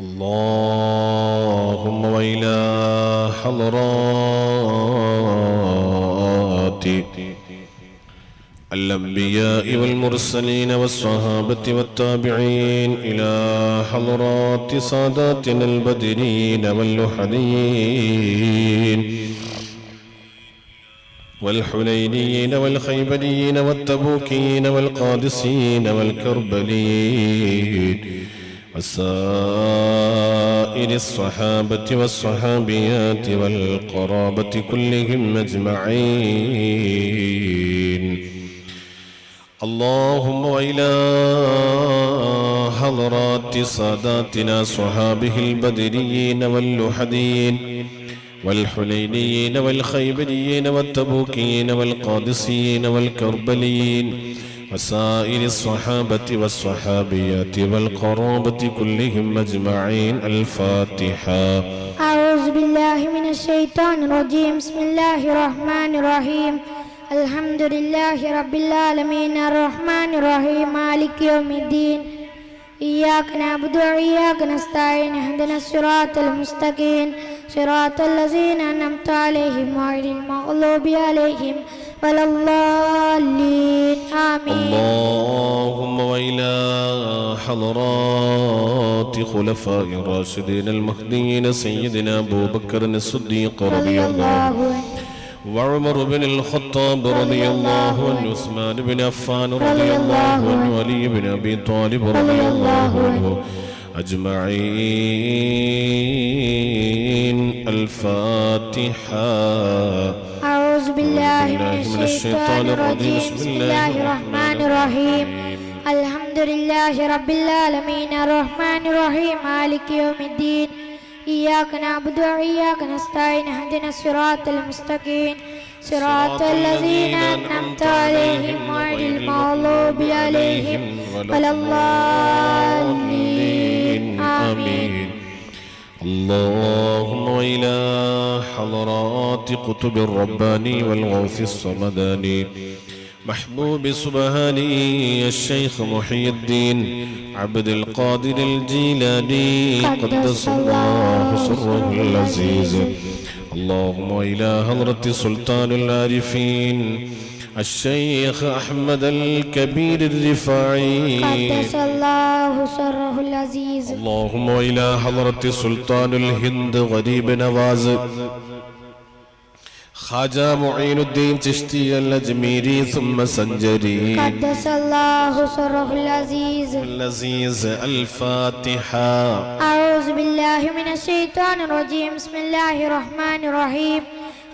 اللهم وإلى حضرات الأنبياء والمرسلين والصحابة والتابعين، إلى حضرات ساداتنا البدرين واللحدين والحنينيين والخيبريين والتبوكيين والقادسين والكربلين وسائر الصحابة والصحابيات والقرابة كلهم أجمعين. اللهم وإلى حضرات ساداتنا صحابه البدريين واللحدين والحنينيين والخيبريين والتبوكيين والقادسيين والكربليين وسائر الصحابة والصحابيات والقرابة كلهم أجمعين. الفاتحة. أعوذ بالله من الشيطان الرجيم. بسم الله الرحمن الرحيم. الحمد لله رب العالمين الرحمن الرحيم مالك يوم الدين. إياك نعبد وإياك نستعين. اهدنا الصراط المستقيم صراط الذين أنعمت عليهم غير المغضوب عليهم ولا الضالين. آمين. اللهم وإلى حضرات خلفاء الراشدين المهديين سيدنا أبو بكر الصديق رضي الله عنه، وعمر بن الخطاب رضي الله عنه، عثمان بن عفان رضي الله عنه، علي بن أبي طالب رضي الله عنه أجمعين. الفاتحة. أعوذ بالله من الشيطان الرجيم. بسم الله الرحمن الرحيم. الحمد لله رب العالمين الرحمن الرحيم مالك يوم الدين. إياك نعبد وإياك نستعين. اهدنا الصراط المستقيم صراط الذين أنعمت عليهم غير المغضوب عليهم ولا الضالين. آمين. اللهم وإلى حضرات قطب الرباني والغوث الصمداني محبوب سبحاني الشيخ محي الدين عبد القادر الجيلاني قدس الله سره العزيز. اللهم إلى حضرة سلطان العارفين الشيخ أحمد الكبير الرفاعي قدس الله سره العزيز. اللهم إلى حضرة سلطان الهند غريب نواز خواجہ معین الدین چشتی الأجمیری ثم سنجری قدس الله سره العزيز. الفاتحة. أعوذ بالله من الشيطان الرجيم. بسم الله الرحمن الرحيم.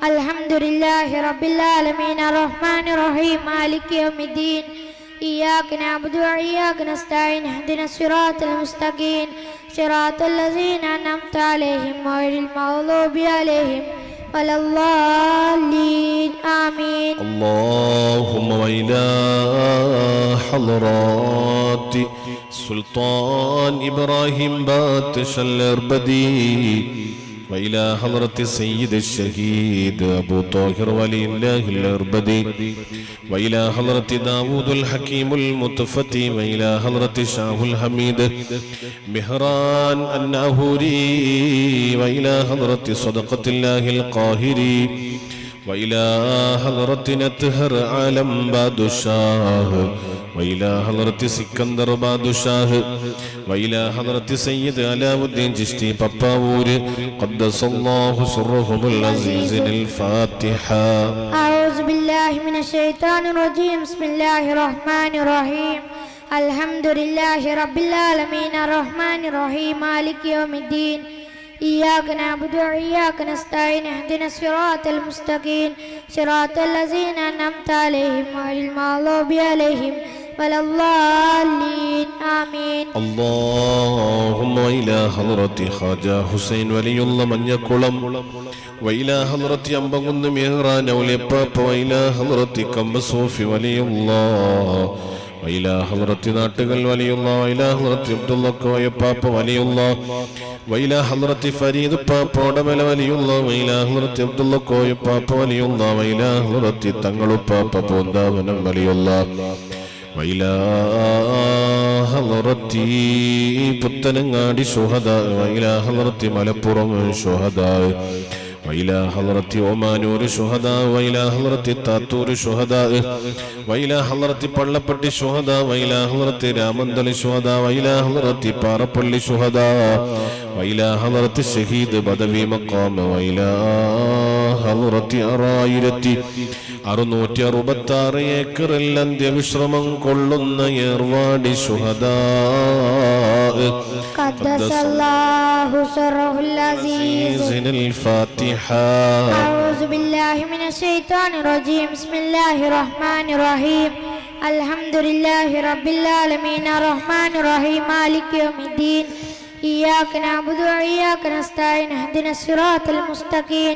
الحمد لله رب العالمين الرحمن الرحيم مالك يوم الدين. إياك نعبد وإياك نستعين. اهدنا الصراط المستقيم صراط الذين أنعمت عليهم غير المغضوب عليهم ولا الضالين. آمين. اللهم وإلى حضرات سلطان إبراهيم باتش الأربدي وإلى حضرة سيد الشهيد أبو طاهر ولي الله الأربدي وإلى حضرة داود الحكيم المتفتي وإلى حضرة شاه الحميد مهران الناهوري وإلى حضرة صدقة الله القاهري وإلى حضرة نتهر عالم بادشاه وإلى حضرة سكندر بادشاه وإلى حضرة سيد علاء الدين چشتی پپاور قدس الله سرهم العزيز. الفاتحة. أعوذ بالله من الشيطان الرجيم. بسم الله الرحمن الرحيم. الحمد لله رب العالمين الرحمن الرحيم مالك يوم الدين. إياك نعبد وإياك نستعين. اهدنا الصراط المستقيم صراط الذين أنعمت عليهم غير المغضوب عليهم ولا الضالين. آمين. اللهم إلى حضرة خواجة حسين ولي الله من يكلم وإلى حضرة أنبغن مهران وليباب وإلى حضرة كمبسوف ولي الله وإلى حضرة ناتقل ولي الله وإلى حضرة عبد الله كويباب ولي الله وإلى حضرة فريد باب ودمل ولي الله وإلى حضرة عبد الله كويباب ولي الله وإلى حضرة تنغل باب بونداون ولي الله وإلى ഹളറത്തി പുത്തനങ്ങാടി ശുഹദാ വൈലാ ഹളറത്തി മലപ്പുറം ശുഹദാ വൈലാ ഹളറത്തി ഒമാനൂർ ശുഹദാ വൈലാ ഹളറത്തി താത്തൂർ ശുഹദാ വൈലാ ഹളറത്തി പള്ളപ്പട്ടി ശുഹദാ വൈലാ ഹളറത്തി രാമന്തളി ശുഹദാ വൈലാ ഹളറത്തി പാറപ്പള്ളി ശുഹദാ വൈലാ ഹളറത്തി ഷഹീദ് ബദവി മഖാം വൈലാ ഹളറത്തി 666 ഏക്കറിൽ അന്ത്യവിശ്രമം കൊള്ളുന്ന ഏർവാടി ശുഹദാ ഖദ്ദസല്ലാഹു സിറഹുൽ അസീസ് الفاتحة أعوذ بالله من الشيطان الرجيم بسم الله الرحمن الرحيم الحمد لله رب العالمين الرحمن الرحيم مالك يوم الدين إياك نعبد وإياك نستعين اهدنا الصراط المستقيم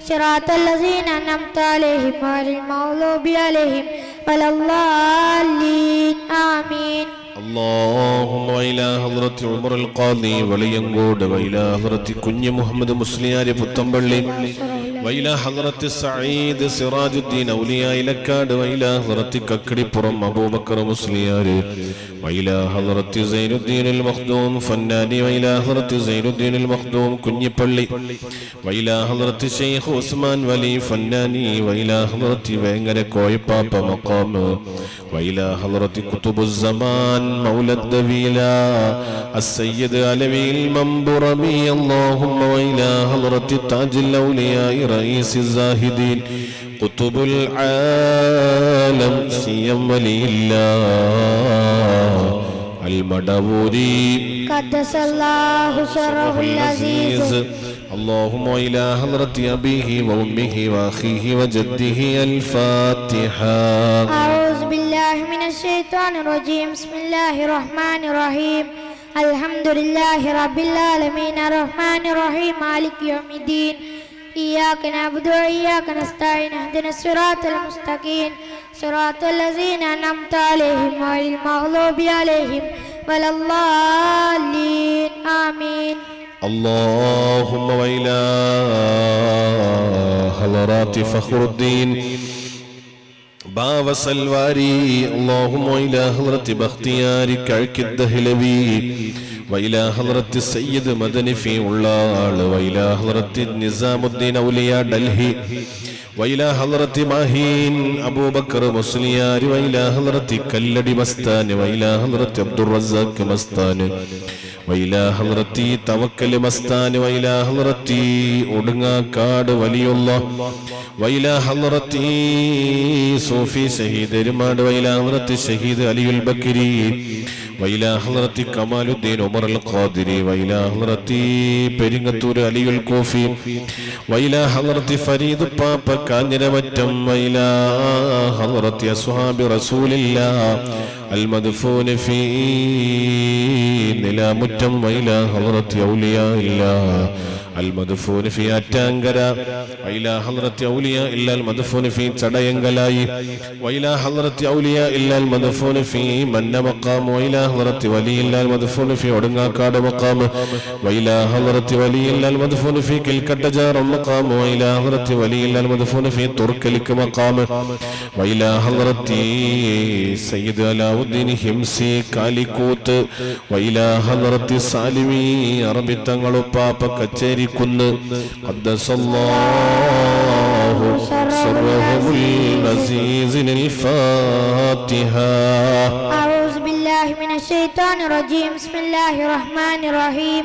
صراط الذين أنعمت عليهم غير المغضوب عليهم ولا الضالين آمين اللهم وإلى حضرة عمر القاضي ولينقود وإلى حضرة كني محمد مسليار പുത്തമ്പള്ളി وإلى حضرة سعيد سراج الدين أولياء لكاد وإلى حضرة ككريبرم أبو بكر مسليار وإلى حضرة زين الدين المخدوم فناني وإلى حضرة زين الدين المخدوم كني പള്ളി وإلى حضرة شيخ عثمان ولي فناني وإلى حضرة വേങ്ങര കോയപ്പാപ്പ മഖാം وإلى حضرة كتب الزمان مولى الدبيلا السيد علوي المنبرمي اللهم وإلى حضرة تاج الأولياء رئيس الزاهدين قطب العالم سيم ولي الله المدبوري قدس الله سره العزيز اللهم إلى حضرة أبيه وأمه وأخيه وجده الفاتحة أعوذ بالله من الشيطان الرجيم بسم الله الرحمن الرحيم الحمد لله رب العالمين الرحمن الرحيم مالك يوم الدين إياك نعبد وإياك نستعين اهدنا الصراط المستقيم صراط الذين أنعمت عليهم غير المغضوب عليهم ولا الضالين آمين اللهم وإلى حضرات فخر الدين باب سلواري اللهم إلى حضرة بختيار كعك الدهلوي وإلى حضرة السيد مدني في الله وإلى حضرة نظام الدين أولياء دلهي وإلى حضرة ماهين أبو بكر مسليار وإلى حضرة كلدي مستان وإلى حضرة عبد الرزاق مستان وإلى حضرة توكل مستان وإلى حضرة أدنى كاد ولي الله وإلى حضرة صوفي شهيد رماد وإلى حضرة الشهيد علي البكري وإلى حضرة كمال الدين عمر القادري وإلى حضرة പെരിങ്ങത്തൂർ علي الكوفي وإلى حضرة فريد بابا كانر متم وإلى حضرة أصحاب رسول الله المدفون في نلا متم وإلى حضرة أولياء الله المدفون في أتانغرا وإلى حضرة أولياء إلا المدفون في تدينغلاي وإلى حضرة أولياء إلا المدفون في من مقام وإلى حضرة ولي إلا المدفون في أدنى كاد مقام وإلى حضرة ولي إلا المدفون في كلكتجار مقام وإلى حضرة ولي إلا المدفون في تركلك مقام وإلى حضرة سيد علاء الدين همسي كاليكوت وإلى حضرة سالمي عربي تنغلو بابا كچേരി قدس الله سره العزيز الفاتحة أعوذ بالله من الشيطان الرجيم بسم الله الرحمن الرحيم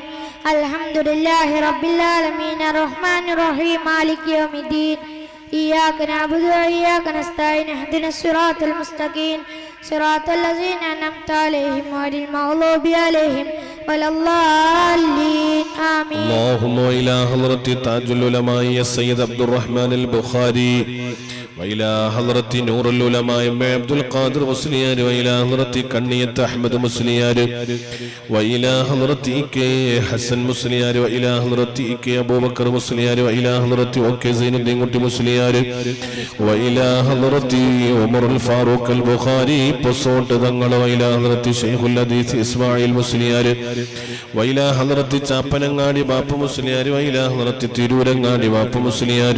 الحمد لله رب العالمين الرحمن الرحيم مالك يوم الدين إياك نعبد وإياك نستعين اهدنا الصراط المستقيم صراط الذين أنعمت عليهم غير المغضوب عليهم ولا الضالين آمين اللهم إلى حضرة تاج العلماء السيد عبد الرحمن البخاري وإلى حضرة نور العلماء عبد القادر مسليار وإلى حضرة كنية أحمد مسليار وإلى حضرة حسن مسليار وإلى حضرة أبو بكر مسليار وإلى حضرة زين الدين مسليار وإلى حضرة عمر الفاروق البخاري بصوت دنگل وإلى حضرة شيخ الحديث إسماعيل مسليار وإلى حضرة ചാപ്പനങ്ങാടി ബാപ്പ മുസ്ലിയാർ وإلى حضرة തിരൂരങ്ങാടി ബാപ്പ മുസ്ലിയാർ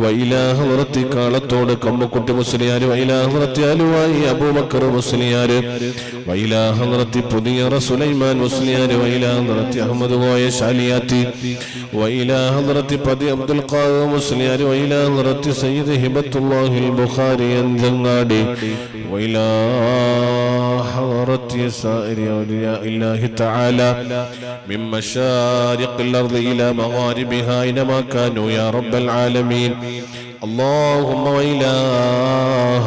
وإلى حضرة കളത്തോട് കമ്മുക്കുട്ടി മുസ്ലിയാർ വൈലാ ഹദ്റത്തി അലുവായി അബൂബക്കർ മുസ്ലിയാർ വൈലാ ഹദ്റത്തി പുതിയറ സുലൈമാൻ മുസ്ലിയാർ വൈലാ ഹദ്റത്തി അഹമ്മദ് കോയ ശാലിയാത്തി വൈലാ ഹദ്റത്തി പതി അബ്ദുൽ ഖാദർ മുസ്ലിയാർ വൈലാ ഹദ്റത്തി സയ്യിദ് ഹിബത്തുല്ലാഹിൽ ബുഖാരി അഞ്ചങ്ങാടി വൈലാ ഹദ്റത്തി സായിരി ഔലിയാ ഇല്ലാഹി തആല من مشارق الأرض إلى مغاربها أينما كانوا يا رب العالمين اللهم وإلى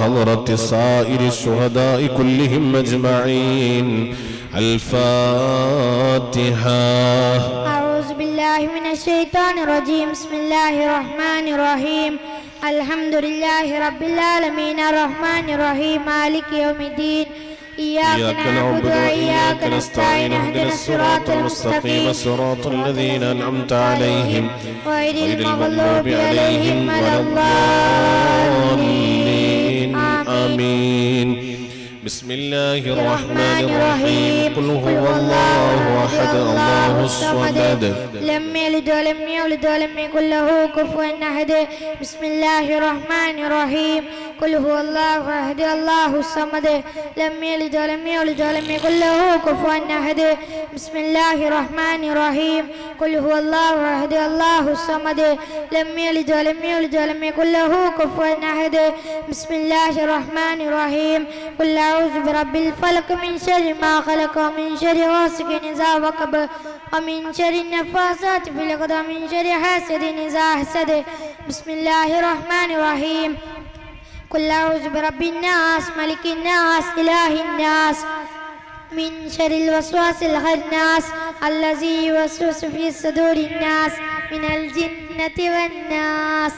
حضرة سائر الشهداء كلهم أجمعين الفاتحة أعوذ بالله من الشيطان الرجيم بسم الله الرحمن الرحيم الحمد لله رب العالمين الرحمن الرحيم مالك يوم الدين إياك نعبد وإياك نستعين اهدنا الصراط المستقيم صراط الذين أنعمت عليهم غير المغضوب عليهم ولا الضالين آمين بسم الله الرحمن الرحيم قل هو الله أحد الله الصمد لم يلد ولم يولد ولم يكن له كفوا أحد بسم الله الرحمن الرحيم قل هو الله أحد الله الصمد لم يلد ولم يولد ولم يكن له كفوا أحد بسم الله الرحمن الرحيم قل هو الله أحد الله الصمد لم يلد ولم يولد ولم يكن له كفوا أحد بسم الله الرحمن الرحيم قل أعوذ برب الفلق من شر ما خلق ومن شر غاسق إذا وقب ومن شر النفاثات في العقد ومن شر حاسد إذا حسد بسم الله الرحمن الرحيم قل أعوذ برب الناس ملك الناس إله الناس من شر الوسواس الخناس الذي يوسوس في صدور الناس من الجنة والناس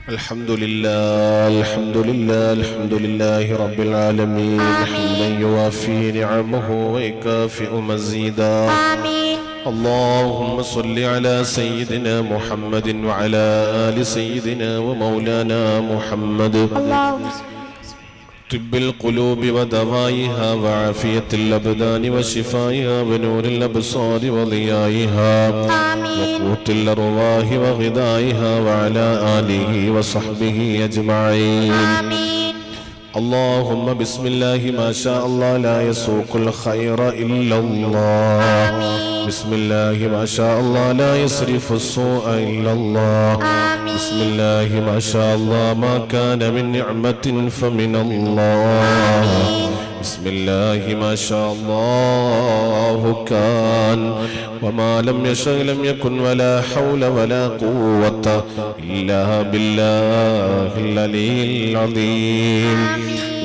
الحمد لله الحمد لله الحمد لله رب العالمين حمدا يوافي نعمه ويكافئ مزيدا آمين اللهم صل على سيدنا محمد وعلى آل سيدنا ومولانا محمد اللهم طب القلوب ودوائها وعافية الأبدان وشفائها ونور الأبصار وضيائها آمين وقوت الأرواح وغذائها وعلى آله وصحبه أجمعين آمين اللهم بسم الله ما شاء الله لا يسوق الخير إلا الله بسم الله ما شاء الله لا يصرف السوء إلا الله بسم الله ما شاء الله ما كان من نعمة فمن الله بسم الله ما شاء الله كان وما لم يشأ لم يكن ولا حول ولا قوة إلا بالله العلي العظيم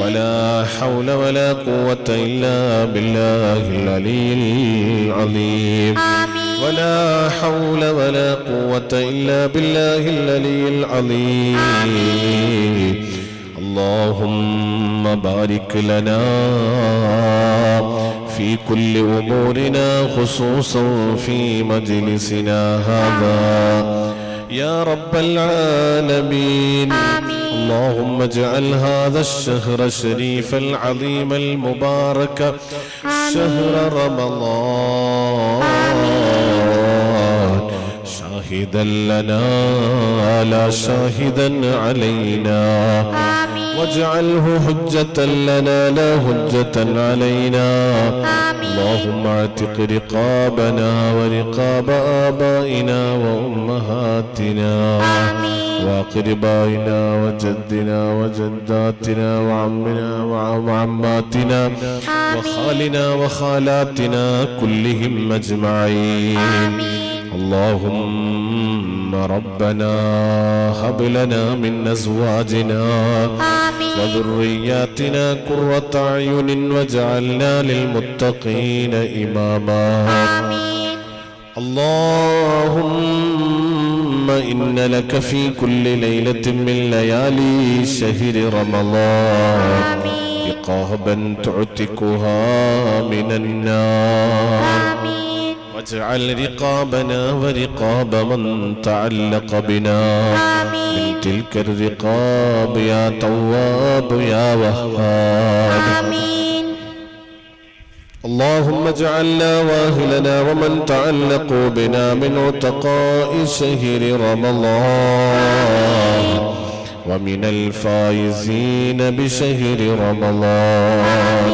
ولا حول ولا قوة إلا بالله العلي العظيم ولا حول ولا قوة إلا بالله العلي العظيم اللهم بارك لنا في كل أمورنا خصوصا في مجلسنا هذا يا رب العالمين اللهم اجعل هذا الشهر الشريف العظيم المبارك شهر رمضان شاهدا لنا لا شاهدا علينا واجعله حجة لنا لا حجة علينا اللهم اعتق رقابنا ورقاب آبائنا وأمهاتنا وأقربائنا وجدنا وجداتنا وعمنا وعماتنا وخالنا وخالاتنا كلهم أجمعين اللهم ربنا هب لنا من أزواجنا وذرياتنا قرة أعين واجعلنا للمتقين إماما اللهم إن لك في كل ليلة من ليالي شهر رمضان رقابا تعتقها من النار واجعل رقابنا ورقاب من تعلق بنا من تلك الرقاب يا تواب يا وهاب اللهم اجعلنا واهلنا ومن تعلقوا بنا من عتقاء شهر رمضان ومن الفائزين بشهر رمضان.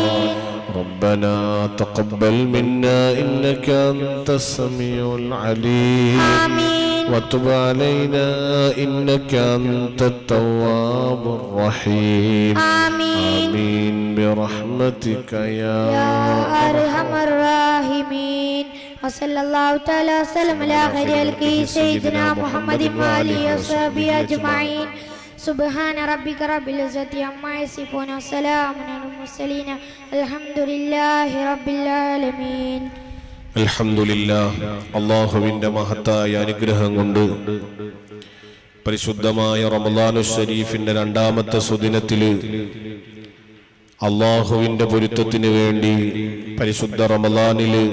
ربنا تقبل منا إنك أنت السميع العليم وتب علينا إنك أنت التواب الرحيم. آمين برحمتك يا أرحم الراحمين. وصلى الله تعالى وسلم على خير خلقه سيدنا محمد وآله وصحبه أجمعين. سبحان ربك رب العزة عما يصفون وسلام على المرسلين الحمد لله رب العالمين. അൽഹംദുലില്ലാഹ്. അല്ലാഹുവിന്റെ മഹത്തായ അനുഗ്രഹം കൊണ്ട് പരിശുദ്ധമായ റമളാനു ശരീഫിന്റെ രണ്ടാമത്തെ സുദിനത്തില് അല്ലാഹുവിന്റെ പൊരുത്തത്തിന് വേണ്ടി പരിശുദ്ധ റമളാനില്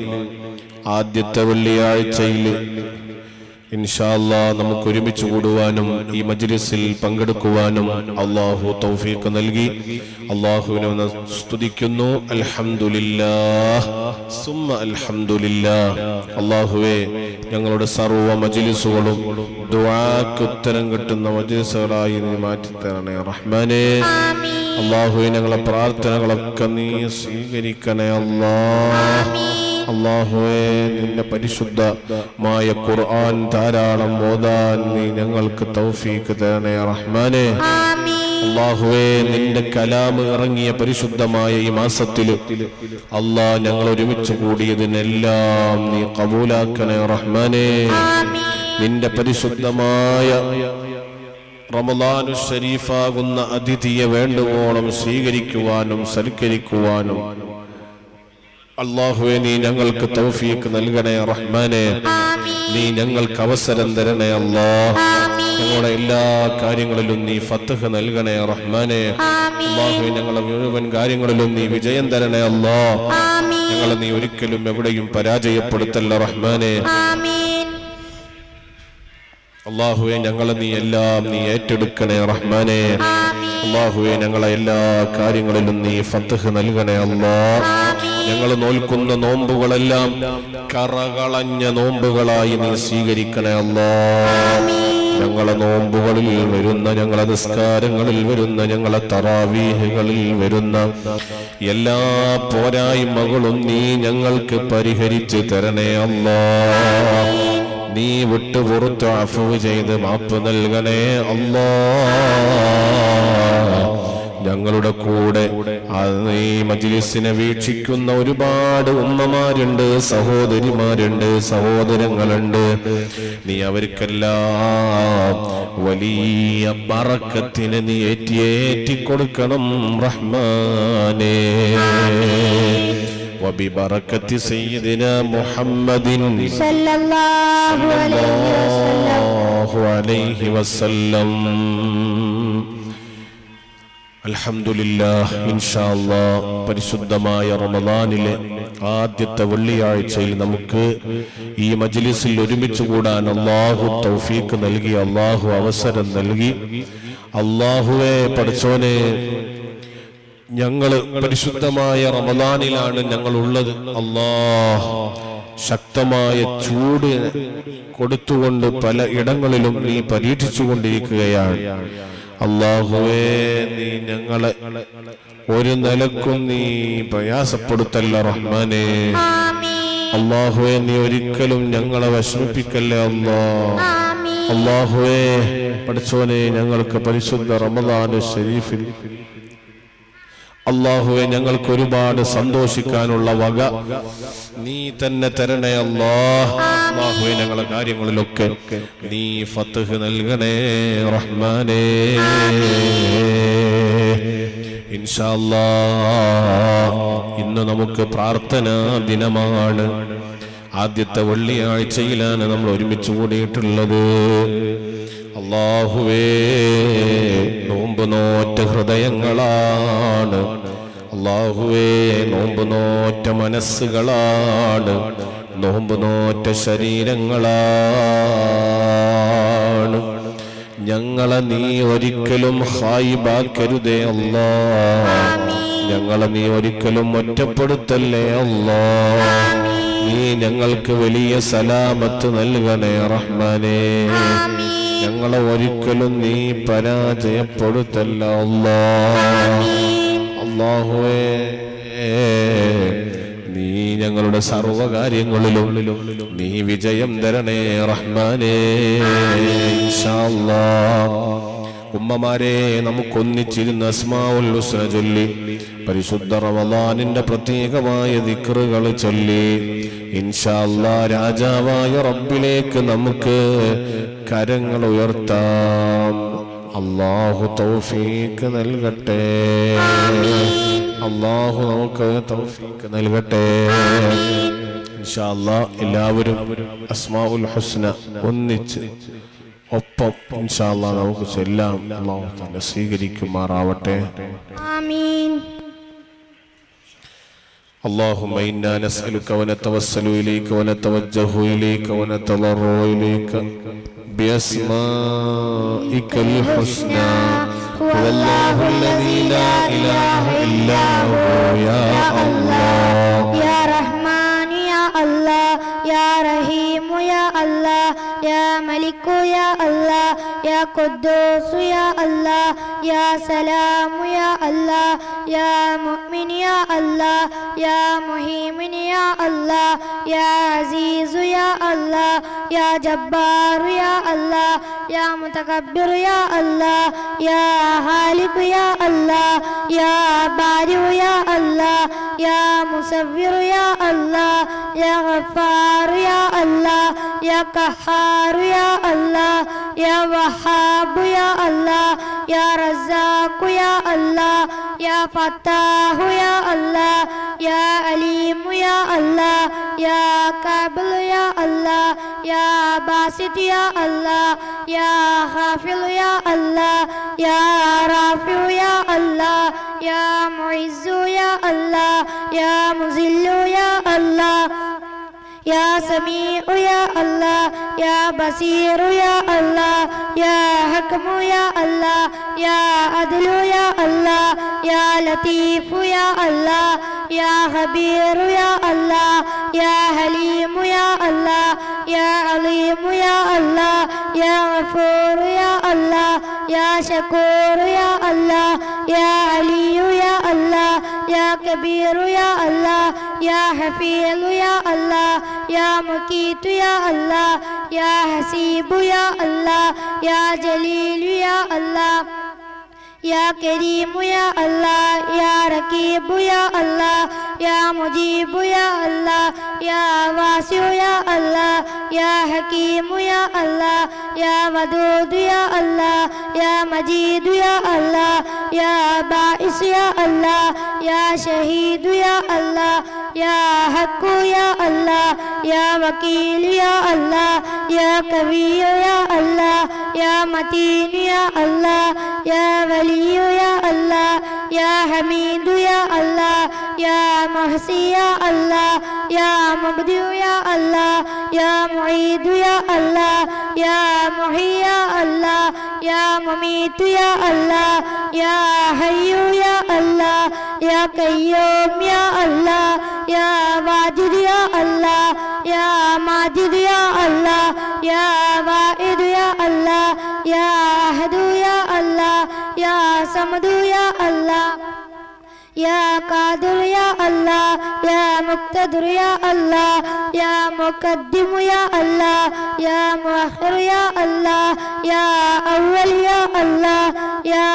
ആദ്യത്തെ വെള്ളിയാഴ്ചയില് ഇൻഷാ അല്ലാഹ് നമുക്ക് ഒരുമിച്ച് കൂടുവാനും ഈ മജ്ലിസിൽ പങ്കെടുക്കുവാനും അല്ലാഹു തൗഫീഖ് നൽകി. അല്ലാഹുവിനെ സ്തുതിക്കുന്നു. അൽഹംദുലില്ലാഹ് സുമ്മ അൽഹംദുലില്ലാഹ്. അല്ലാഹുവേ, ഞങ്ങളുടെ സർവ്വ മജ്ലിസുകളും ദുആക്ക് ഉത്തരം കിട്ടുന്ന മജ്ലിസുകളായി നീ മാറ്റി തരണേ റഹ്മാനേ. അല്ലാഹുവേ, ഞങ്ങളുടെ പ്രാർത്ഥനകളൊക്കെ നീ സ്വീകരിക്കണേ അല്ലാഹ്. അല്ലാഹുവേ, നിന്റെ പരിശുദ്ധമായ ഖുർആൻ ധാരാളം ഓതാൻ നീ ഞങ്ങൾക്ക് തൗഫീഖ് തരണേ റഹ്മാനേ. അല്ലാഹുവേ, നിന്റെ കലാം ഇറങ്ങിയ പരിശുദ്ധമായ ഈ മാസത്തിൽ അല്ലാഹ് ഞങ്ങൾ ഒരുമിച്ച് കൂടിയതിനെല്ലാം നീ ഖബൂലാക്കണേ റഹ്മാനേ. നിന്റെ പരിശുദ്ധമായ റമളാനു ശരീഫാകുന്ന അതിഥിയെ വേണ്ടുവോളം സ്വീകരിക്കുവാനും സൽക്കരിക്കുവാനും അല്ലാഹുവേ, നീ ഞങ്ങൾക്ക് തൗഫീഖ് നൽകണേ റഹ്മാനേ. നീ ഞങ്ങൾക്ക് അവസരം തരണേ അല്ലാഹ്. ഞങ്ങളുടെ എല്ലാ കാര്യങ്ങളിലും നീ ഫത്ഹ് നൽകണേ റഹ്മാനേ. അല്ലാഹുവേ, ഞങ്ങളുടെ മുഴുവൻ കാര്യങ്ങളിലും നീ വിജയം തരണേ അല്ലാഹ്. ഞങ്ങളെ നീ ഒരിക്കലും എവിടെയും പരാജയപ്പെടുത്തല്ല റഹ്മാനേ. അല്ലാഹുവേ, ഞങ്ങളെ നീ എല്ലാം നീ ഏറ്റെടുക്കണേ റഹ്മാനേ. അല്ലാഹുവേ, ഞങ്ങളെ എല്ലാ കാര്യങ്ങളിലും നീ ഫത്ഹ് നൽകണേ അല്ലാഹ്. ഞങ്ങൾ നോൽക്കുന്ന നോമ്പുകളെല്ലാം കറകളഞ്ഞ നോമ്പുകളായി നീ സ്വീകരിക്കണേ അല്ലാഹ്. ഞങ്ങളെ നോമ്പുകളിൽ വരുന്ന, ഞങ്ങളെ നിസ്കാരങ്ങളിൽ വരുന്ന, ഞങ്ങളെ തറാവീഹുകളിൽ വരുന്ന എല്ലാ പോരായ്മകളും നീ ഞങ്ങൾക്ക് പരിഹരിച്ച് തരണേ അല്ലാഹ്. നീ വിട്ടുപുറത്ത് അഫ്വ് ചെയ്ത് മാപ്പ് നൽകണേ അല്ലാഹ്. ഞങ്ങളുടെ കൂടെ ഈ മജ്ലിസിനെ വീക്ഷിക്കുന്ന ഒരുപാട് ഉമ്മമാരുണ്ട്, സഹോദരിമാരുണ്ട്, സഹോദരങ്ങളുണ്ട്. നീ അവർക്കെല്ലാം വലിയ ബറക്കത്തിനെ നീ ഏറ്റി കൊടുക്കണം റഹ്മാനേ. وببركة سيدنا محمد صلى الله عليه وسلم. അൽഹംദുലില്ലാഹ്. ഇൻഷാ അല്ലാഹ്, പരിശുദ്ധമായ റമളാനിലെ ആദ്യത്തെ വെള്ളിയാഴ്ചയിൽ നമുക്ക് ഈ മജ്ലിസിൽ ഒരുമിച്ച് കൂടാൻ അല്ലാഹു തൗഫീഖ് നൽകി, അല്ലാഹു അവസരം നൽകി. അല്ലാഹുവേ, പടച്ചോനെ, ഞങ്ങള് പരിശുദ്ധമായ റമളാനിലാണ് ഞങ്ങൾ ഉള്ളത്. അല്ലാഹ്, ശക്തമായ ചൂട് കൊടുത്തുകൊണ്ട് പല ഇടങ്ങളിലും നീ പരീക്ഷിച്ചുകൊണ്ടിരിക്കുകയാണ്. അല്ലാഹുവേ, നീ ഞങ്ങളെ ഒരു നിലക്കും നീ പ്രയാസപ്പെടുത്തല്ല റഹ്മാനേ. അല്ലാഹുവേ, നീ ഒരിക്കലും ഞങ്ങളെ വിഷമിപ്പിക്കല്ലേ അല്ലാഹ്. അല്ലാഹുവേ, പഠിച്ചോനെ, ഞങ്ങൾക്ക് പരിശുദ്ധ റമളാനു ശരീഫിൽ അല്ലാഹുവേ, ഞങ്ങൾക്ക് ഒരുപാട് സന്തോഷിക്കാനുള്ള വക നീ തന്നെ തരണേ അല്ലാഹ്. അല്ലാഹുവേ, ഞങ്ങളുടെ കാര്യങ്ങളിലൊക്കെ നീ ഫത്ഹ് നൽകണേ റഹ്മാനേ. ഇൻഷാ അല്ലാഹ്, ഇന്ന് നമുക്ക് പ്രാർത്ഥനാ ദിനമാണ്. ആദ്യത്തെ വെള്ളിയാഴ്ചയിലാണ് നമ്മൾ ഒരുമിച്ച് കൂടിയിട്ടുള്ളത്. അല്ലാഹുവേ, നോമ്പ് നോറ്റ ഹൃദയങ്ങളാണ്. അല്ലാഹുവേ, നോമ്പ് നോറ്റ മനസ്സുകളാണ്. നോമ്പ് നോറ്റ ശരീരങ്ങളാണ്. ഞങ്ങളെ നീ ഒരിക്കലും ഖായിബാക്കരുതേ അല്ലാഹ്. ഞങ്ങളെ നീ ഒരിക്കലും ഒറ്റപ്പെടുത്തല്ലേ അല്ലാഹ്. നീ ഞങ്ങൾക്ക് വലിയ സലാമത്ത് നൽകണേ റഹ്മാനേ. ഞങ്ങളെ ഒരിക്കലും നീ പരാജയപ്പെടുത്തല്ല അല്ലാഹുവേ. നീ ഞങ്ങളുടെ സർവകാര്യങ്ങളിലും നീ വിജയം തരണേ റഹ്മാനേ. ഇൻഷാ അല്ലാഹ് ഉമ്മമാരെ നമുക്കൊന്നിച്ചിരുന്ന് അസ്മാഉൽ ഹുസ്ന ചൊല്ലി പരിശുദ്ധ റമളാനിന്റെ പ്രത്യേകമായ ദിക്റുകൾ ചൊല്ലി ഇൻഷാ അല്ലാഹ് രാജാവായ റബ്ബിലേക്ക് നമുക്ക് കരങ്ങൾ ഉയർത്താം. അല്ലാഹു തൗഫീഖ് നൽകട്ടെ. അല്ലാഹു നമുക്ക് തൗഫീഖ് നൽകട്ടെ. ഇൻഷാ അല്ലാഹ് എല്ലാവരും അസ്മാഉൽ ഹുസ്ന ഒന്നിച്ച് ഒപ്പം ഇൻഷാ അല്ലാഹ് നമുക്ക് ചൊല്ലാം. അല്ലാഹു തആല സ്വീകരിക്കുമാറാവട്ടെ. ആമീൻ. اللهم إنا نسألك ونتوسل إليك ونتوجه إليك ونتضرع إليك بأسمائك الحسنى هو الله الذي لا إله إلا هو يا الله يا رحمن يا الله يا رحيم يا الله يا ملك يا الله يا قدوس يا الله يا سلام يا الله يا مؤمن يا الله يا مهيمن يا الله يا عزيز يا الله يا جبار يا الله يا متكبر يا الله يا خالق يا الله يا بارئ يا الله يا مصور يا الله يا غفار يا الله يا قهار يا الله يا وهاب يا الله يا رزاق يا الله يا فتاح يا الله يا عليم يا الله يا قابل يا الله يا باسط يا الله يا خافض يا الله يا رافع يا الله يا معز يا الله يا مذل يا الله يا سميع يا الله يا بصير يا الله يا حكم يا الله يا عدل يا الله يا لطيف يا الله يا خبير يا الله يا حليم يا الله يا عليم يا الله يا غفور يا الله يا شكور يا الله يا علي يا الله يا كبير يا الله يا حفيظ يا الله يا مقيت يا الله يا حسيب يا الله يا جليل يا الله يا كريم يا الله يا رقيب يا الله يا مجيب يا الله يا واسع يا الله يا حكيم يا الله يا ودود يا الله يا مجيد يا الله يا بائس يا الله يا شهيد يا الله يا حق يا الله يا وكيل يا الله يا قوي يا الله يا متين يا الله يا ولي يا الله يا حميد يا الله يا محسي يا الله يا مبدئ يا الله يا معيد يا الله يا محيي يا الله يا مميت يا الله يا حي يا الله يا قيوم يا الله يا واجد يا الله يا ماجد يا الله يا واحد يا الله يا أحد يا الله يا صمد يا الله يا قادر يا الله يا مقتدر يا الله يا مقدم يا الله يا مؤخر يا الله يا أول يا الله يا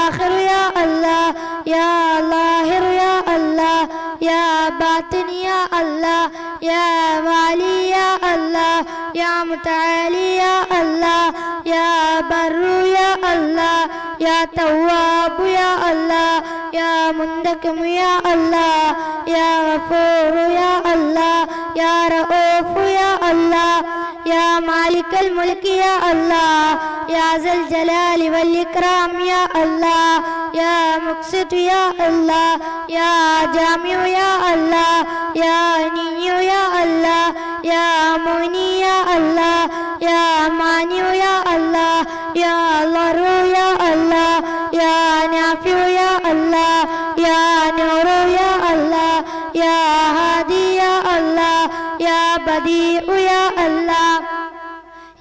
آخر يا الله يا ظاهر يا الله يا باطن يا الله يا والي يا الله يا متعالي يا الله يا بر يا الله يا تواب يا الله يا منتقم يا الله يا غفور يا الله يا رؤوف يا الله يا مالك الملك يا الله يا ذا الجلال والإكرام يا الله يا مقسط يا الله يا جامع يا الله يا غني يا الله يا مغني يا الله يا مانع يا الله يا ضر يا الله يا نافع يا الله يا نور يا الله يا هادي يا الله يا بديع يا الله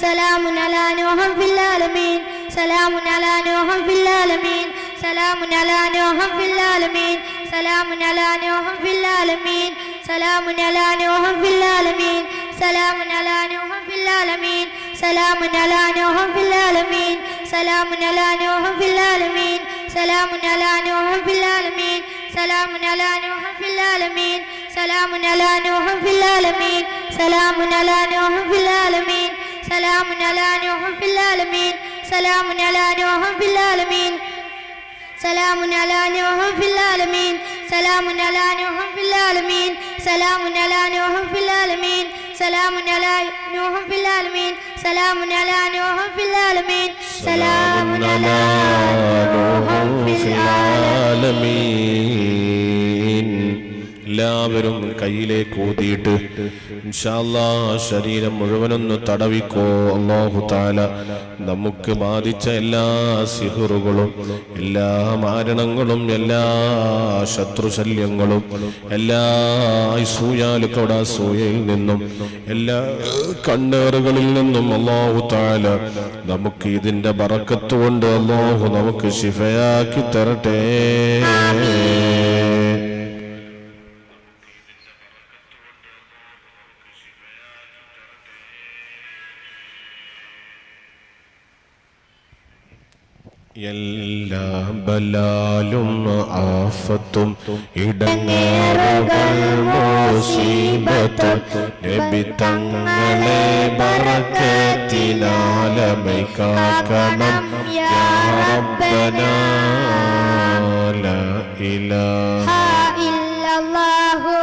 سلام على نوح في العالمين سلام على نوح في العالمين سلام على نوح في العالمين سلام على نوح في العالمين سلام على نوح في العالمين سلام على نوح في العالمين سلام على نوح في العالمين سلام على نوح في العالمين سلام على نوح في العالمين سلام على نوح في العالمين سلام على نوح في العالمين سلام على نوح في العالمين سلام على نوح في العالمين سلام على نوح في العالمين سلام على نوح في العالمين سلام على نوح في العالمين سلام على نوح في العالمين سلام على نوح في العالمين سلام على نوح في العالمين سلام على نوح في العالمين. എല്ലാവരും കയ്യിലേക്ക് ഊതിയിട്ട് ഇൻഷാ അല്ലാഹ് ശരീരം മുഴുവനൊന്ന് തടവിക്കോ. അല്ലാഹു തആല നമുക്ക് ബാധിച്ച എല്ലാ സിഹറുകളും എല്ലാ മാരണങ്ങളും എല്ലാ ശത്രുശല്യങ്ങളും എല്ലാ സൂയയിൽ നിന്നും എല്ലാ കണ്ണേറുകളിൽ നിന്നും അല്ലാഹു തആല നമുക്ക് ഇതിന്റെ ബറക്കത്ത് കൊണ്ട് അല്ലാഹു നമുക്ക് ശിഫയാക്കി തരട്ടെ. എല്ലാ ബലാലും ആഫത്തും ഇടങ്ങേറുകൾ മുസീബത്തും നബി തങ്ങളെ ബറക്കത്തിനാലമൈ കാക്കണം യാ റബ്ബനാ ലാ ഇലാഹ ഇല്ലല്ലാഹു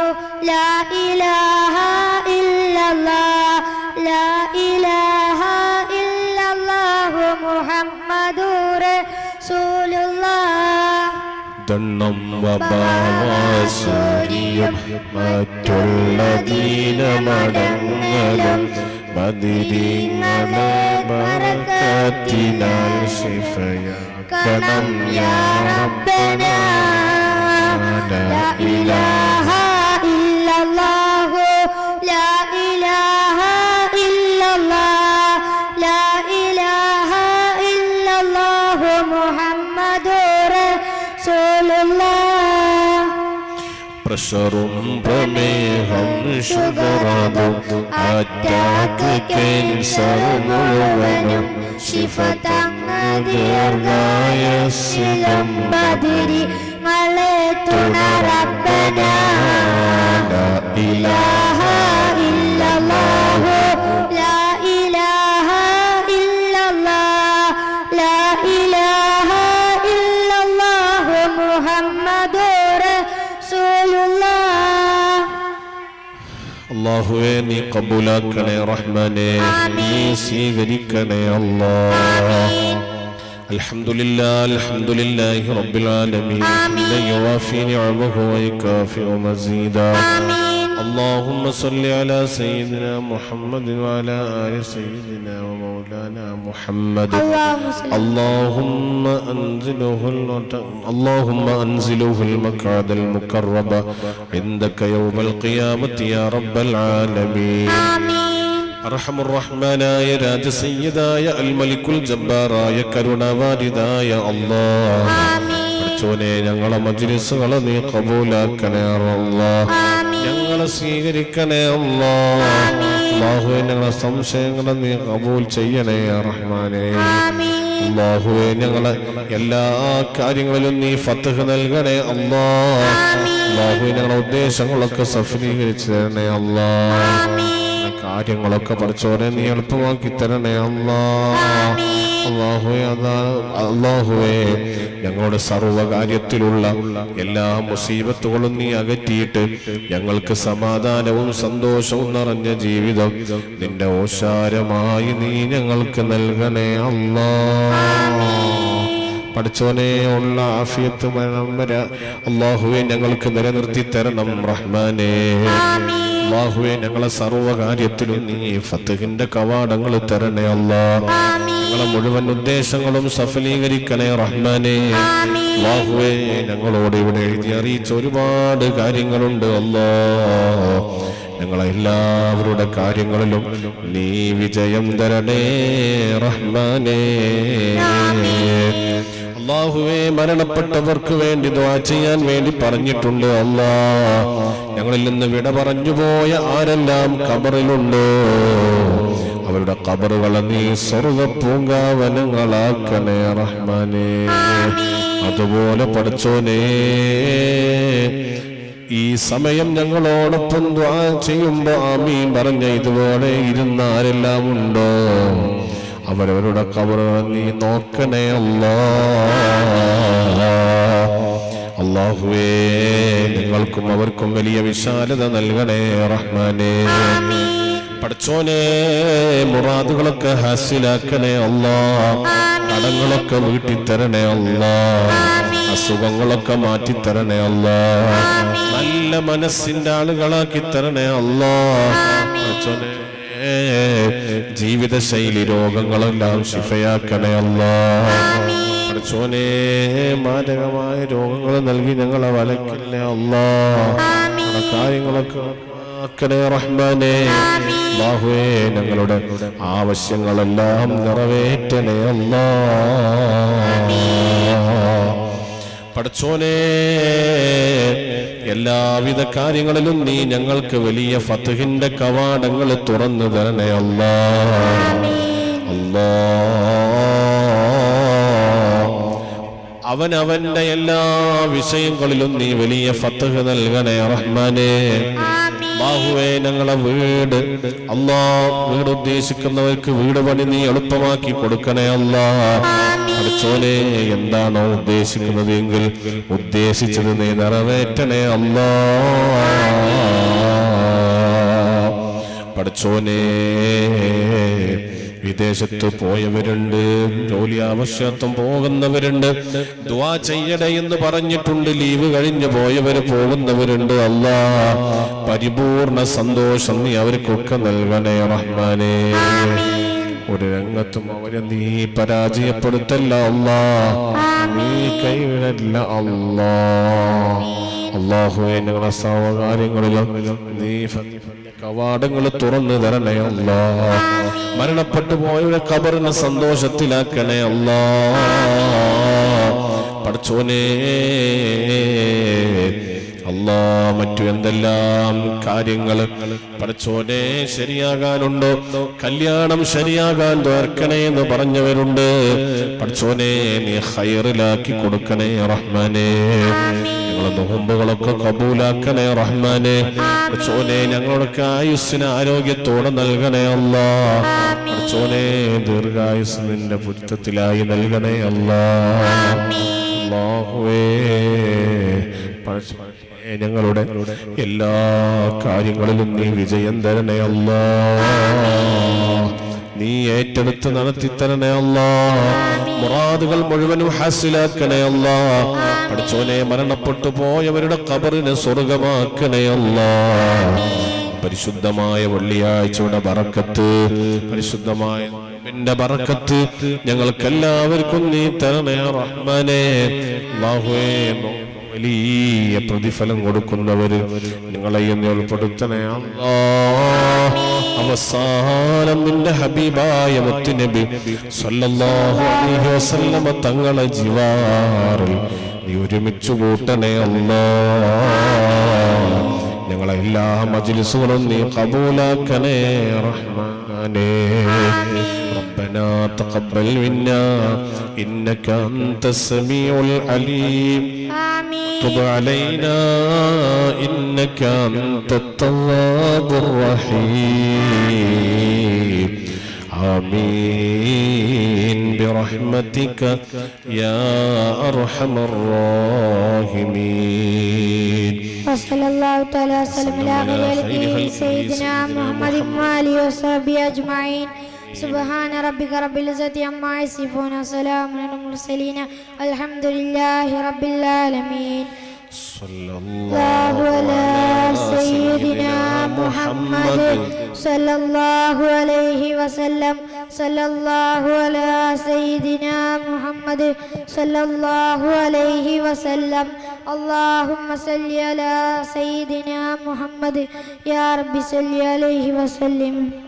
ലാ ഇലാഹ ഇല്ലല്ലാഹ് ലാ ഇലാഹ ഇല്ലല്ലാഹു മുഹമ്മദുർ റസൂലുള്ളാഹ്. ദണ്ണം വബാവാസൂരിയും മറ്റുള്ള ദീനമടങ്ങലും ബദിരീങ്ങളെ ബറക്കത്തിനാൽ ശിഫയാക്കണം യാ റബ്ബനാ ലാ ഇലാഹ ഇല്ലല്ലാഹു ലാ ഇലാഹ ഇല്ലല്ലാഹ് ലാ ഇലാഹ ഇല്ലല്ലാഹു മുഹമ്മദുർ റസൂലുള്ളാഹ്. പ്രഷറും പ്രമേഹം ഷുഗറും അറ്റാക്ക് ക്യാൻസർ മുഴുവനും ശിഫ തങ്ങ ദീർഘായുസ്സിലും ബദരി മളെ തുണ റബ്ബനാ ലാ ഇലാഹ ഇല്ലല്ലാഹു ലാ ഇലാഹ ഇല്ലല്ലാഹ് ലാ ഇലാഹ ഇല്ലല്ലാഹു മുഹമ്മദുർ റസൂലുള്ളാഹ്. അല്ലാഹുവേ നീ ഖബൂലാക്കണേ റഹ്മാനേ, നീ സ്വീകരിക്കണേ അല്ലാഹ്. അൽഹംദുലില്ലാഹി റബ്ബിൽ ആലമീൻ ഹംദൻ യുവാഫി നിഅമഹു വയുകാഫിഉ മസീദാ. اللهم صل على سيدنا محمد وعلى آل سيدنا ومولانا محمد. اللهم أنزله المقعد المقرب عندك يوم القيامة يا رب العالمين. അർഹമുർറഹ്മാനായ രാജസയ്യിദായ അൽമലിക്കുൽ ജബ്ബാറായ കരുണാവാരിദായ അല്ലാഹ്, പഠിച്ചോനെ ഞങ്ങളെ മജ്ലിസുകളെ നീ ഖബൂലാക്കണേ അല്ലാഹ്, ഞങ്ങളെ സ്വീകരിക്കണേ അല്ലാഹ്. അല്ലാഹുവേ ഞങ്ങളെ സംശയങ്ങളെ നീ ഖബൂൽ ചെയ്യണേ റഹ്മാനേ. അല്ലാഹുവേ ഞങ്ങളെ എല്ലാ കാര്യങ്ങളിലും നീ ഫത്ഹ് നൽകണേ അല്ലാഹ്. അല്ലാഹുവേ ഞങ്ങളുടെ ഉദ്ദേശങ്ങളൊക്കെ സഫലീകരിച്ചു തരണേ അല്ലാഹ്. കാര്യങ്ങളൊക്കെ പഠിച്ചോനെ നീ എളുപ്പമാക്കി തരണേ അല്ലാഹ്. അല്ലാഹുവേ ഞങ്ങളുടെ സർവ്വകാര്യത്തിലുള്ള എല്ലാ മുസീബത്തുകളും നീ അകറ്റിയിട്ട് ഞങ്ങൾക്ക് സമാധാനവും സന്തോഷവും നിറഞ്ഞ ജീവിതം നിന്റെ ഓശാരമായി നീ ഞങ്ങൾക്ക് നൽകണേ അല്ലാഹ്. പഠിച്ചോനെ ഉള്ള ആഫിയത്ത് മരണം വരെ അല്ലാഹുവേ ഞങ്ങൾക്ക് നിലനിർത്തി തരണം റഹ്മാനേ. അല്ലാഹുവേ ഞങ്ങളെ സർവ്വകാര്യത്തിലും നീ ഫത്ഹിന്റെ കവാടങ്ങൾ തരണേ അല്ലാഹ്. ഞങ്ങളെ മുഴുവൻ ഉദ്ദേശങ്ങളും സഫലീകരിക്കണേ റഹ്മാനേ. അല്ലാഹുവേ ഞങ്ങളോട് ഇവിടെ എഴുതി അറിയിച്ച ഒരുപാട് കാര്യങ്ങളുണ്ട് അല്ലാഹ്. ഞങ്ങളെല്ലാവരുടെ കാര്യങ്ങളിലും നീ വിജയം തരണേ റഹ്മാനേ. അല്ലാഹുവേ, മരണപ്പെട്ടവർക്ക് വേണ്ടി ദുആ ചെയ്യാൻ വേണ്ടി പറഞ്ഞിട്ടുണ്ട്. അല്ലാ, ഞങ്ങളിൽ നിന്ന് വിട പറഞ്ഞു പോയ ആരെല്ലാം ഖബറിലുണ്ടോ അവരുടെ ഖബറുകളെ നീ സ്വർഗ്ഗ പൂങ്കാവനങ്ങളാക്കണേ റഹ്മാനേ. അതുപോലെ പഠിച്ചോനേ, ഈ സമയം ഞങ്ങളോടൊപ്പം ദുആ ചെയ്യുമ്പോ ആമീൻ പറഞ്ഞ ഇതുപോലെ ഇരുന്ന ആരെല്ലാം ഉണ്ടോ അവരവരുടെ ഖബറുകളെ നീ നോക്കണേ അല്ലാ. അല്ലാഹുവേ, നിങ്ങൾക്കും അവർക്കും വലിയ വിശാലത നൽകണേ റഹ്മാനേ. പഠിച്ചോനെ, മുറാദുകളൊക്കെ ഹാസിലാക്കണേ അല്ലാ. കടങ്ങളൊക്കെ വീട്ടിത്തരണേ അല്ലാ. അസുഖങ്ങളൊക്കെ മാറ്റിത്തരണേ അല്ലാ. നല്ല മനസ്സിന്റെ ആളുകളാക്കി തരണേ അല്ലാ. പഠിച്ചോനെ, ജീവിതശൈലി രോഗങ്ങളെല്ലാം ശിഫയാക്കണേ അല്ലാ. പഠിച്ചോനെ, മാരകമായ രോഗങ്ങൾ നൽകി ഞങ്ങളെ വലക്കല്ലേ അല്ലാ. കാര്യങ്ങളൊക്കെ ആക്കണേ റഹ്മാനേ. അല്ലാഹുവേ, ഞങ്ങളുടെ ആവശ്യങ്ങളെല്ലാം നിറവേറ്റണേ അല്ലാ. പഠിച്ചോനെ, എല്ലാവിധ കാര്യങ്ങളിലും നീ ഞങ്ങൾക്ക് വലിയ ഫത്ഹിന്റെ കവാടങ്ങൾ തുറന്നു തരണേ അല്ലാ. അല്ലാ, അവനവന്റെ എല്ലാ വിഷയങ്ങളിലും നീ വലിയ ഫത്ഹ് നൽകണേ റഹ്മാനേ. അല്ലാഹുവേ, ഞങ്ങളെ വീട് വീട് ഉദ്ദേശിക്കുന്നവർക്ക് വീട് പണി നീ എളുപ്പമാക്കി കൊടുക്കണേ അല്ലാ. പഠിച്ചോനെ, എന്താണോ ഉദ്ദേശിക്കുന്നത് എങ്കിൽ ഉദ്ദേശിച്ചത് നീ നിറവേറ്റണേ അല്ലാ. പഠിച്ചോനെ, വിദേശത്ത് പോയവരുണ്ട്, ജോലി ആവശ്യത്വം പോകുന്നവരുണ്ട്, ദുആ ചെയ്യണേ എന്ന് പറഞ്ഞിട്ടുണ്ട്. ലീവ് കഴിഞ്ഞു പോയവര് പോകുന്നവരുണ്ട്. അല്ലാ, പരിപൂർണ സന്തോഷം നീ അവർക്കൊക്കെ നൽകണേ റഹ്മാനേ. ഒരു രംഗത്തും അവരെ നീ പരാജയപ്പെടുത്തല്ല അല്ലാ. നീ കൈവിടല്ല അല്ലാ. അല്ലാഹുവേ, ഞങ്ങളുടെ സർവകാര്യങ്ങളിലും നീ കവാടങ്ങൾ തുറന്നു തരണേ അല്ലാ. മരണപ്പെട്ടു പോയവരെ ഖബറിനെ സന്തോഷത്തിലാക്കണേ അല്ലാ. പഠിച്ചോനേ, അല്ലാ, മറ്റു എന്തെല്ലാം കാര്യങ്ങൾ പഠിച്ചോനെ ശരിയാകാനുണ്ടോ? കല്യാണം ശരിയാകാൻ ദ്വാർക്കണേ എന്ന് പറഞ്ഞവരുണ്ട്. പഠിച്ചോനെ, നീ ഖൈറിലാക്കി കൊടുക്കണേ റഹ്മാനേ. ഞങ്ങളെ നോമ്പുകളൊക്കെ കബൂലാക്കണേ റഹ്മാനേ. പഠിച്ചോനെ, ഞങ്ങളൊക്കെ ആയുസ്സിന് ആരോഗ്യത്തോടെ നൽകണേ അല്ലാ. പഠിച്ചോനെ, ദീർഘായുസ് നിന്റെ പൊരുത്തത്തിലായി നൽകണേ അല്ലാ. അല്ലാഹുവേ, ഞങ്ങളുടെ എല്ലാ കാര്യങ്ങളിലും നീ വിജയം തരണേ അല്ലാ. നീ ഏറ്റെടുത്ത് നടത്തി തരണേ അല്ലാ. മുറാദുകൾ മുഴുവനും ഹാസിലാക്കണേ അല്ലാ. പഠിച്ചോനെ, മരണപ്പെട്ടു പോയവരുടെ ഖബറിനെ സ്വർഗ്ഗമാക്കണേ അല്ലാ. പരിശുദ്ധമായ വെള്ളിയാഴ്ചയുടെ ബറക്കത്ത്, പരിശുദ്ധമായ നിന്റെ ബറക്കത്ത് ഞങ്ങൾക്കെല്ലാവർക്കും നീ തരണേ റഹ്മാനേ. അല്ലാഹുവേ, വലിയ പ്രതിഫലം കൊടുക്കുന്നവര് നിങ്ങളെയും ഉൾപ്പെടുത്തണേ അല്ലാ. അവസാനം നിന്റെ ഹബീബായ മുത്തുനബി സല്ലല്ലാഹു അലൈഹി വസല്ലമ തങ്ങളെ ജിവാറിൽ നീ ഒരുമിച്ച് കൂട്ടണേ അല്ലാ. ഞങ്ങളെ എല്ലാ മജ്ലിസുകളും നീ ഖബൂലാക്കണേ റഹ്മാനേ. ربنا تقبل منا إنك أنت السميع العليم. تب علينا إنك أنت التواب الرحيم. آمين برحمتك يا أرحم الراحمين. وصلى الله تعالى وسلم على خير سيدنا محمد وآله وصحبه أجمعين. سبحان ربك رب العزة عما يصفون وسلام على المرسلين والحمد لله رب العالمين. صلى الله على سيدنا محمد صلى الله عليه وسلم. صلى الله على سيدنا محمد صلى الله عليه وسلم. اللهم صل على سيدنا محمد يا رب صل عليه وسلم.